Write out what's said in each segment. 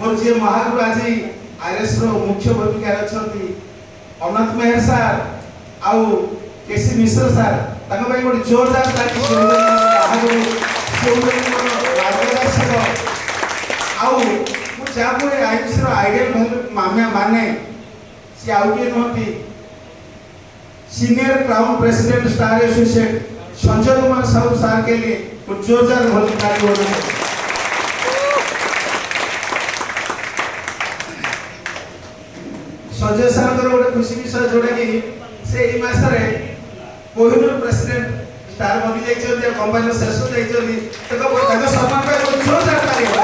मोर जे महागुरु आज आरएस रो मुख्य भूमिका रखछंती अनंत मेहर सर आउ केसी मिश्र सर ताको भाई गोटे जोरदार ताली महागुरु मार्गदर्शक आउ मु जाबो आयुष रो आइडियल माम्या माने सी आउ के नहती senior crown president star associate Sanjay Kumar Sahu sir के लिए कुछ जोरदार ताली हो रहा है। संजय सर को गोटे खुशी विषय जोड़ा कि से ई मास रे कोहिनूर प्रेसिडेंट स्टार बनी जाई छै कंपनी शेष हो जाई छै तको ताको सम्मान पे कुछ जोरदार ताली हो।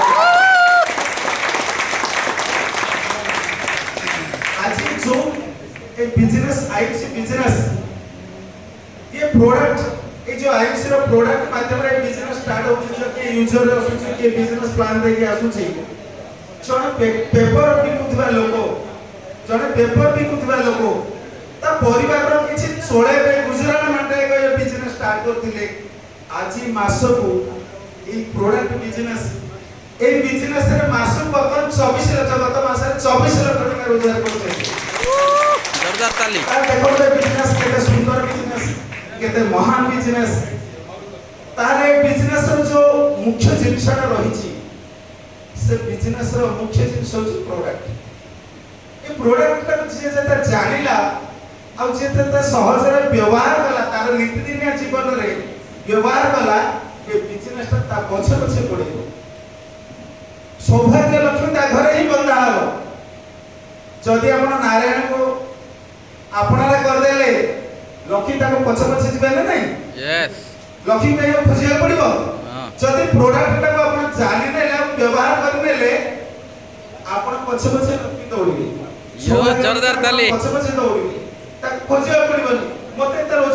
आज जो ए बिजनेस आईसी बिजनेस ये प्रोडक्ट ए जो आईसी रो प्रोडक्ट माध्यम रे बिजनेस स्टार्ट हो छै के यूजर आसु छै के बिजनेस प्लान दे के आसु छै जण पेपर बिकुथबा लोक जण पेपर बिकुथबा लोक ता परिवार रो किछि चोळे पे गुजरान माटे को ये बिजनेस स्टार्ट करथिले आज मास को ए प्रोडक्ट बिजनेस ए बिजनेस रे मास को 24 लाख गत मास रे 24 लाख टका रोजगार करथे जोरदार ताली आ देखो ये बिजनेस केते सुंदर बिजनेस केते महान बिजनेस तारे बिजनेस रो जो मुख्य जिनिसटा रहिछि से बिजनेस रो मुख्य जिनिस होछि प्रोडक्ट ए प्रोडक्ट का जे जता जानिला आ जे तता सहज रे व्यवहार कला तार नित्यदिनिया जीवन रे व्यवहार कला ए बिजनेस ता पछे पछे पड़िबो सौभाग्य लक्ष्मी ता घरे ही बंदा हो जदि आपण नारायण को आपणारे कर देले लक्ष्मी ता को पछे पछे जिबे नै यस लक्ष्मी ता को खुजिया पड़िबो जदि प्रोडक्ट ता को आपण जानि नेले व्यवहार कर नेले आपण पछे पछे लक्ष्मी दौड़िबे यो जोरदार ताली पछे पछे दौड़िबे ता खोजिया पड़िबो मते त रोज